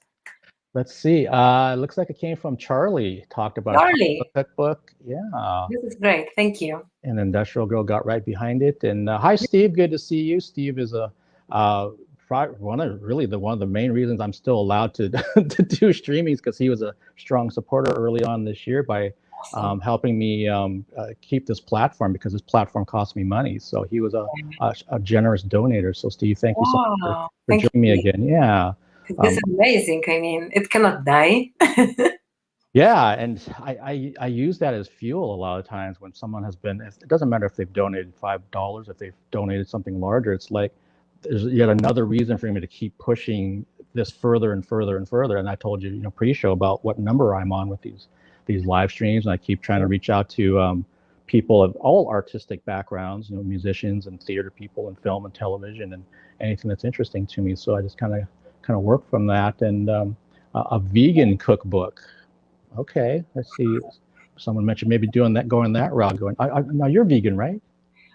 Let's see. It looks like it came from Charlie. Talked about Charlie. a cookbook. Yeah. This is great. Thank you. And Industrial Girl got right behind it. And hi, Steve. Good to see you. Steve is one of the main reasons I'm still allowed to to do streamings, because he was a strong supporter early on this year by helping me keep this platform, because this platform cost me money. So he was a generous donator. So Steve, thank you so much for joining me again. Yeah. This is amazing. I mean, it cannot die. Yeah, and I use that as fuel a lot of times when someone has been. It doesn't matter if they've donated $5, if they've donated something larger. It's like there's yet another reason for me to keep pushing this further and further and further. And I told you, pre-show about what number I'm on with these live streams, and I keep trying to reach out to people of all artistic backgrounds, musicians and theater people and film and television and anything that's interesting to me. So I just kind of work from that. And a vegan cookbook. Okay, let's see. Someone mentioned maybe going that route. Now you're vegan, right?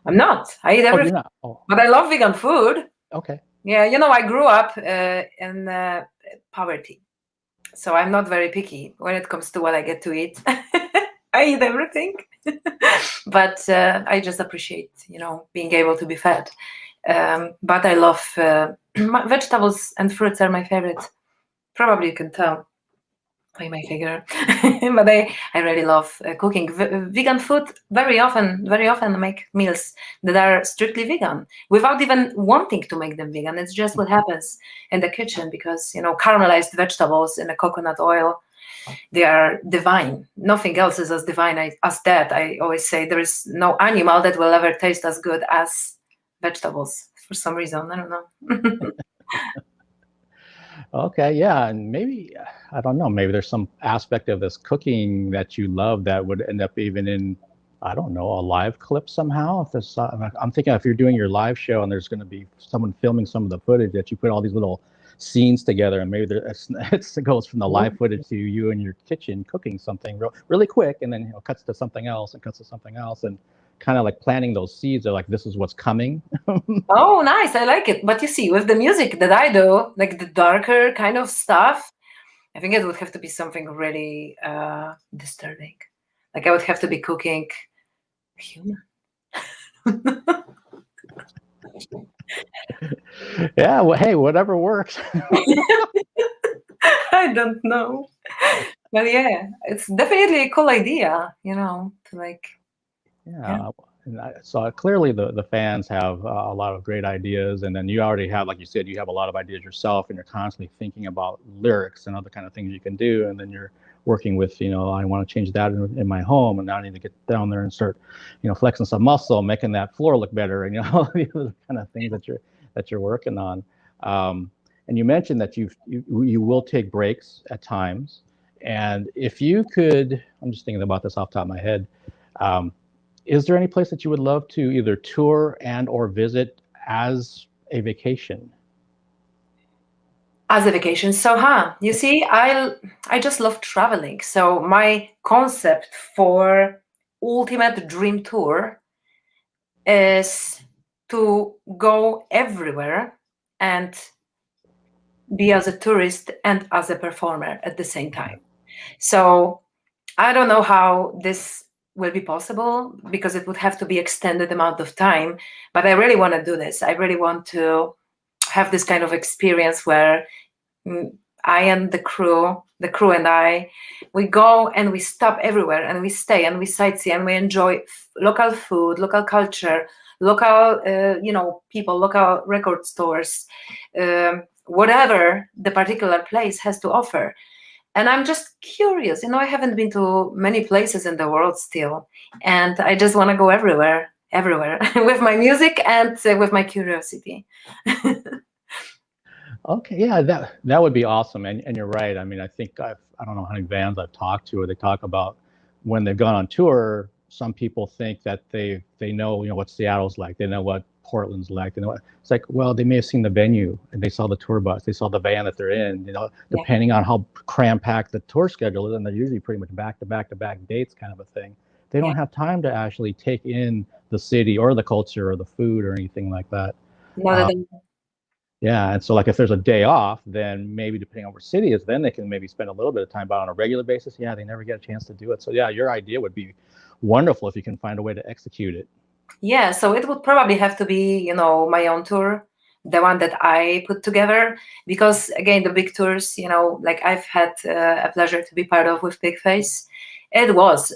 I'm not. I eat everything, but I love vegan food. Okay. Yeah, I grew up in poverty, so I'm not very picky when it comes to what I get to eat. I eat everything, but I just appreciate, being able to be fed. But I love vegetables and fruits are my favorite. Probably you can tell by my figure, but I really love cooking vegan food. Very often I make meals that are strictly vegan without even wanting to make them vegan. It's just what happens in the kitchen, because caramelized vegetables in a coconut oil, they are divine. Nothing else is as divine as that. I always say there is no animal that will ever taste as good as vegetables for some reason. I don't know. Okay, yeah, and maybe, I don't know, maybe there's some aspect of this cooking that you love that would end up even in, I don't know, a live clip somehow. If there's, I'm thinking if you're doing your live show and there's going to be someone filming some of the footage, that you put all these little scenes together, and maybe it goes from the live footage to you in your kitchen cooking something really quick, and then cuts to something else and cuts to something else, and kind of like planting those seeds of like, this is what's coming. Oh, nice. I like it. But you see, with the music that I do, like the darker kind of stuff, I think it would have to be something really disturbing. Like I would have to be cooking human. Yeah, well, hey, whatever works. I don't know. But yeah, it's definitely a cool idea, to like. Yeah. So clearly the fans have a lot of great ideas, and then you already have, like you said, you have a lot of ideas yourself, and you're constantly thinking about lyrics and other kind of things you can do, and then you're working with, I want to change that in my home, and now I need to get down there and start, flexing some muscle, making that floor look better, and all the other kind of things that you're working on. And you mentioned that you will take breaks at times, and if you could, I'm just thinking about this off the top of my head. Is there any place that you would love to either tour and or visit as a vacation? As a vacation. So, you see, I just love traveling. So my concept for ultimate dream tour is to go everywhere and be as a tourist and as a performer at the same time. So I don't know how this will be possible, because it would have to be extended amount of time, but I really want to do this. I really want to have this kind of experience where I and the crew and I, we go and we stop everywhere and we stay and we sightsee and we enjoy local food, local culture, local, people, local record stores, whatever the particular place has to offer. And I'm just curious, I haven't been to many places in the world still, and I just want to go everywhere, with my music and with my curiosity. Okay, yeah, that would be awesome, and you're right. I mean, I think I don't know how many bands I've talked to where they talk about when they've gone on tour. Some people think that they know what Seattle's like, they know what Portland's like. It's like, well, they may have seen the venue and they saw the tour bus, they saw the van that they're in. Depending on how cram-packed the tour schedule is, and they're usually pretty much back-to-back dates, kind of a thing. They don't have time to actually take in the city or the culture or the food or anything like that. Yeah, and so like if there's a day off, then maybe depending on where city is, then they can maybe spend a little bit of time. But on a regular basis, yeah, they never get a chance to do it. So yeah, your idea would be wonderful if you can find a way to execute it. Yeah, so it would probably have to be, my own tour, the one that I put together, because again, the big tours, like I've had a pleasure to be part of with Big Face. It was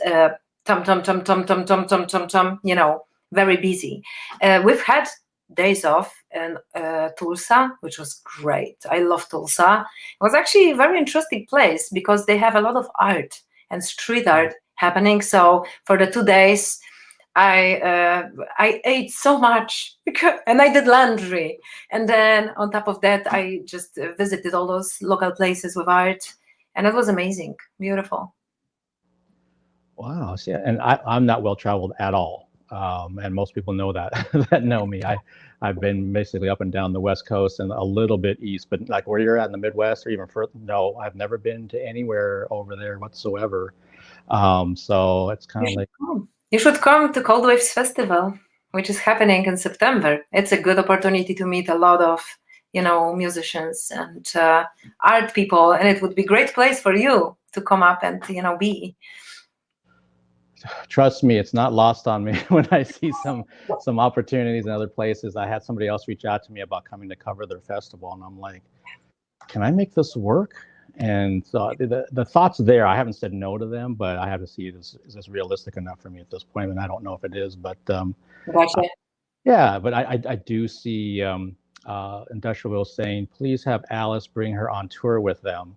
very busy. We've had days off in Tulsa, which was great. I love Tulsa. It was actually a very interesting place because they have a lot of art and street art happening. So for the 2 days, I ate so much and I did laundry. And then on top of that, I just visited all those local places with art, and it was amazing, beautiful. Wow. So, yeah, and I'm not well traveled at all. And most people know that that know me. I've been basically up and down the West Coast and a little bit east, but like where you're at in the Midwest or even further, no, I've never been to anywhere over there whatsoever. So it's kind of like you should come to Cold Waves Festival, which is happening in September. It's a good opportunity to meet a lot of musicians and art people, and it would be a great place for you to come up and be. Trust me, it's not lost on me when I see some opportunities in other places. I had somebody else reach out to me about coming to cover their festival, and I'm like, can I make this work? And so the thoughts there, I haven't said no to them, but I have to see is this realistic enough for me at this point, and I don't know if it is, but gotcha. Yeah, but I do see Industrial Will saying, please have Alice bring her on tour with them.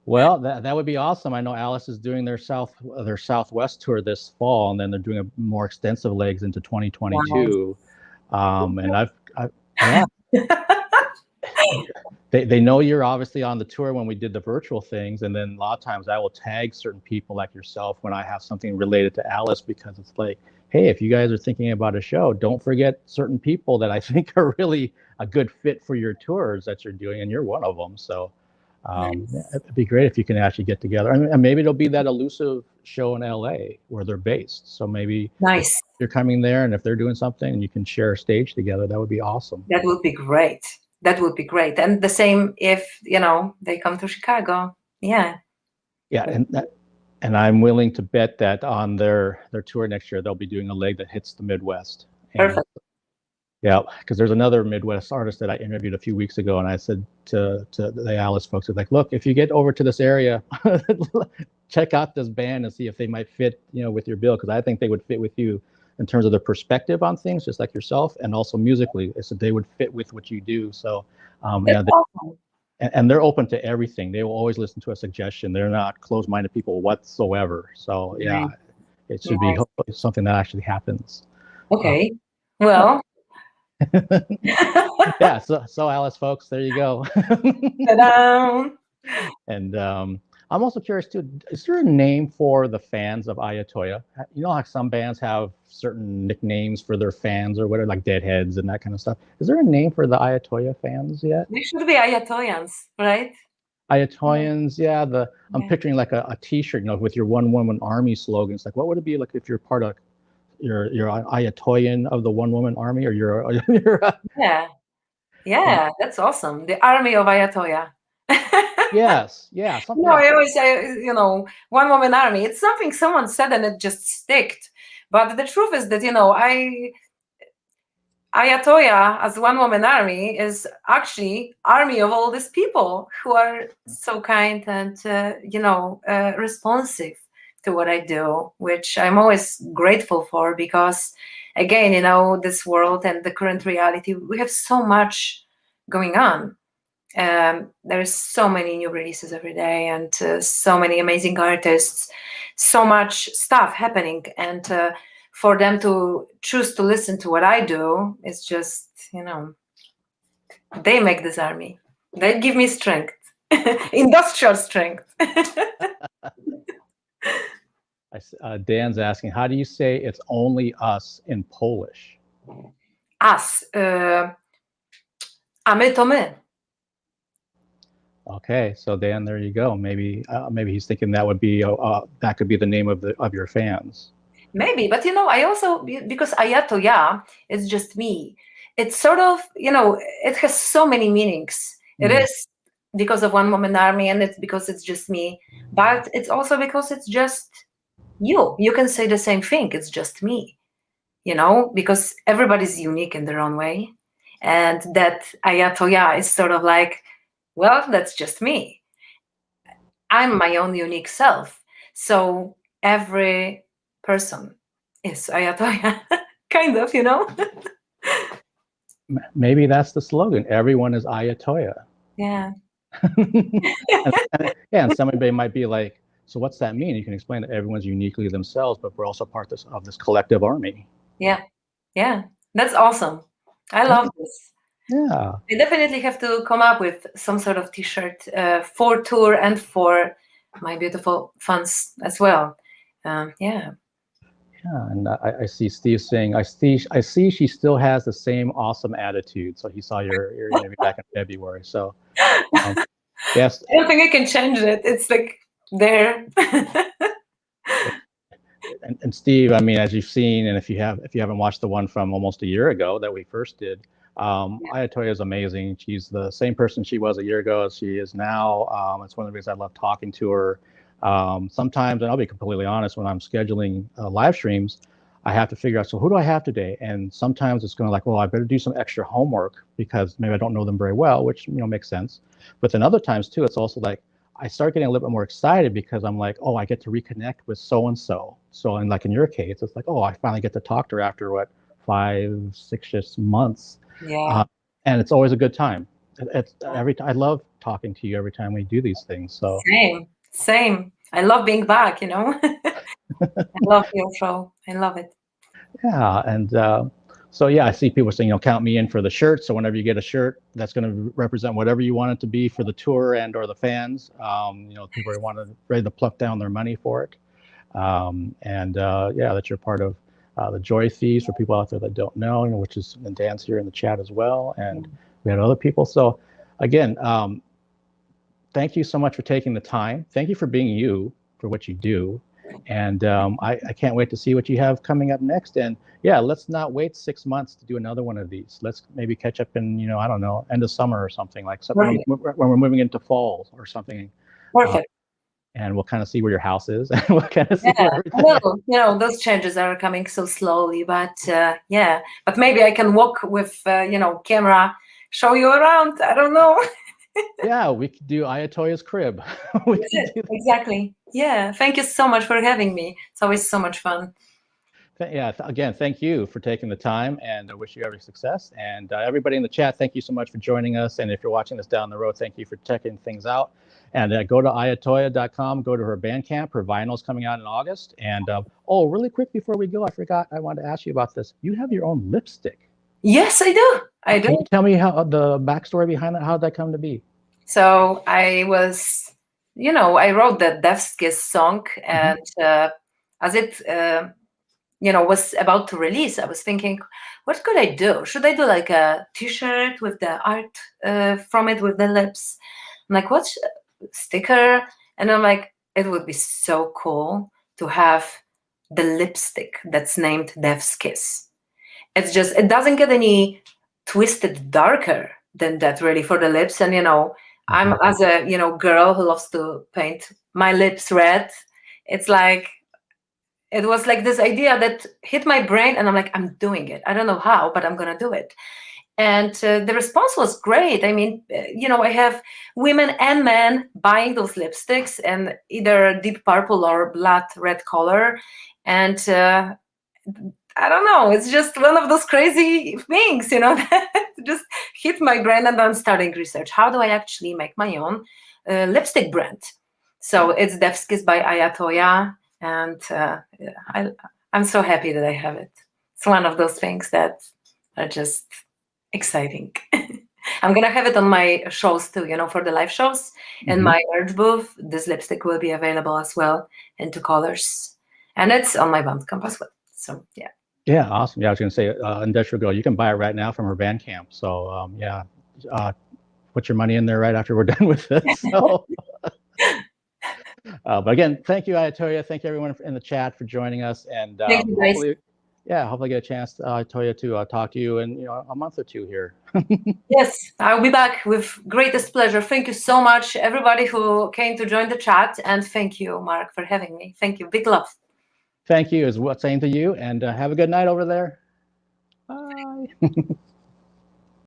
Well, that would be awesome. I know Alice is doing their Southwest tour this fall, and then they're doing a more extensive legs into 2022. Wow. And yeah. They know you're obviously on the tour when we did the virtual things, and then a lot of times I will tag certain people like yourself when I have something related to Alice, because it's like, hey, if you guys are thinking about a show, don't forget certain people that I think are really a good fit for your tours that you're doing, and you're one of them. So. Nice. It'd be great if you can actually get together, and maybe it'll be that elusive show in LA where they're based. So maybe nice. If you're coming there, and if they're doing something and you can share a stage together, that would be awesome. That would be great. That would be great. And the same if they come to Chicago. Yeah. Yeah, and I'm willing to bet that on their tour next year they'll be doing a leg that hits the Midwest. Perfect. Yeah, because there's another Midwest artist that I interviewed a few weeks ago, and I said to the Alice folks, like, look, if you get over to this area, check out this band and see if they might fit, with your bill, because I think they would fit with you in terms of their perspective on things, just like yourself, and also musically. I said they would fit with what you do. So, awesome. And they're open to everything. They will always listen to a suggestion. They're not closed-minded people whatsoever. So, yeah, it should be something that actually happens. Okay. Well. Yeah, so Alice folks, there you go. Ta-da! And I'm also curious too, is there a name for the fans of I Ya Toyah? You know how some bands have certain nicknames for their fans or whatever, like Deadheads and that kind of stuff. Is there a name for the I Ya Toyah fans yet? They should be I Ya Toyans, right? I Ya Toyans, yeah. I'm picturing like a T-shirt, with your One Woman Army slogan. It's like, what would it be like if you're part of you're I Ya Toyan of the One Woman Army, or you're yeah, that's awesome. The Army of I Ya Toyah. Yes, yeah. I always say, One Woman Army. It's something someone said and it just sticked. But the truth is that, I Ya Toyah as One Woman Army is actually army of all these people who are so kind and, responsive to what I do, which I'm always grateful for, because again, this world and the current reality, we have so much going on. There's so many new releases every day, and so many amazing artists, so much stuff happening, and for them to choose to listen to what I do, it's just, they make this army. They give me strength, industrial strength. Dan's asking, how do you say it's only us in Polish? Us. Ame tome. Okay, so Dan, there you go. Maybe he's thinking that would be that could be the name of your fans. Maybe, but I also, because I Ya Toyah is just me. It's sort of, it has so many meanings. It is because of One Woman Army, and it's because it's just me. But it's also because it's just you. You can say the same thing. It's just me, because everybody's unique in their own way. And that I Ya Toyah is sort of like, well, that's just me. I'm my own unique self. So every person is I Ya Toyah, kind of, Maybe that's the slogan. Everyone is I Ya Toyah. Yeah. and somebody might be like, so what's that mean? You can explain that everyone's uniquely themselves, but we're also part of this collective army. Yeah. That's awesome. I love this. Yeah. I definitely have to come up with some sort of T-shirt for tour and for my beautiful fans as well. Yeah, and I see Steve saying, I see she still has the same awesome attitude. So he saw your interview back in February. So yes. I don't think I can change it. It's like there. and Steve, I mean, as you've seen, and if you haven't watched the one from almost a year ago that we first did, I Ya Toyah is amazing. She's the same person she was a year ago as she is now. It's one of the reasons I love talking to her. Sometimes, and I'll be completely honest, when I'm scheduling live streams, I have to figure out, so who do I have today? And sometimes it's going to like, well, I better do some extra homework because maybe I don't know them very well, which makes sense. But then other times too, it's also like I start getting a little bit more excited because I'm like, oh, I get to reconnect with so and so. So, and like in your case, it's like, oh, I finally get to talk to her after what, 5-6 months. Yeah. And it's always a good time. I love talking to you every time we do these things. So same. I love being back. I love your show. I love it. Yeah, and so yeah, I see people saying, count me in for the shirt. So whenever you get a shirt, that's going to represent whatever you want it to be for the tour and or the fans. People are ready to pluck down their money for it. Yeah, that you're part of the Joy Thieves for people out there that don't know, which is and Dan's here in the chat as well, and we had other people. So again, thank you so much for taking the time. Thank you for being you for what you do. And I can't wait to see what you have coming up next. And yeah, let's not wait 6 months to do another one of these. Let's maybe catch up in, I don't know, end of summer or something like something when we're moving into fall or something. Perfect. And we'll kind of see where your house is. And we'll kind of see where well, those changes are coming so slowly, but yeah, but maybe I can walk with, camera, show you around. I don't know. Yeah, we could do I Ya Toyah's crib. Exactly. Yeah. Thank you so much for having me. It's always so much fun. Yeah. Again, thank you for taking the time, and I wish you every success. And everybody in the chat, thank you so much for joining us. And if you're watching this down the road, thank you for checking things out. And go to iyatoyah.com, go to her Bandcamp. Her vinyl's coming out in August. And really quick before we go, I forgot, I wanted to ask you about this. You have your own lipstick. Yes, I do. Can you tell me how the backstory behind it? How did that come to be? So I was, I wrote the Death's Kiss song, and as it, was about to release, I was thinking, what could I do? Should I do like a T-shirt with the art from it with the lips? I'm like, what sticker? And I'm like, it would be so cool to have the lipstick that's named Death's Kiss. It's just, it doesn't get any twisted darker than that really for the lips. And, I'm as a, girl who loves to paint my lips red. It's like, it was like this idea that hit my brain and I'm like, I'm doing it. I don't know how, but I'm going to do it. And the response was great. I mean, I have women and men buying those lipsticks and either deep purple or blood red color. And I don't know, it's just one of those crazy things, that just hit my brain, and I'm starting research. How do I actually make my own lipstick brand? So it's Death's Kiss by I Ya Toyah, and I'm so happy that I have it. It's one of those things that are just exciting. I'm going to have it on my shows too, for the live shows. And my merch booth, this lipstick will be available as well in 2 colors. And it's on my Bandcamp as well. So, yeah. Yeah, awesome. Yeah, I was going to say, Industrial Girl, you can buy it right now from her Bandcamp. So yeah, put your money in there right after we're done with this. So. But again, thank you, I Ya Toyah. Thank you, everyone in the chat for joining us, and Thank you, guys. hopefully get a chance, I Ya Toyah, to talk to you in a month or two here. Yes, I'll be back with greatest pleasure. Thank you so much, everybody who came to join the chat, and thank you, Mark, for having me. Thank you. Big love. Thank you, same to you, and have a good night over there. Bye.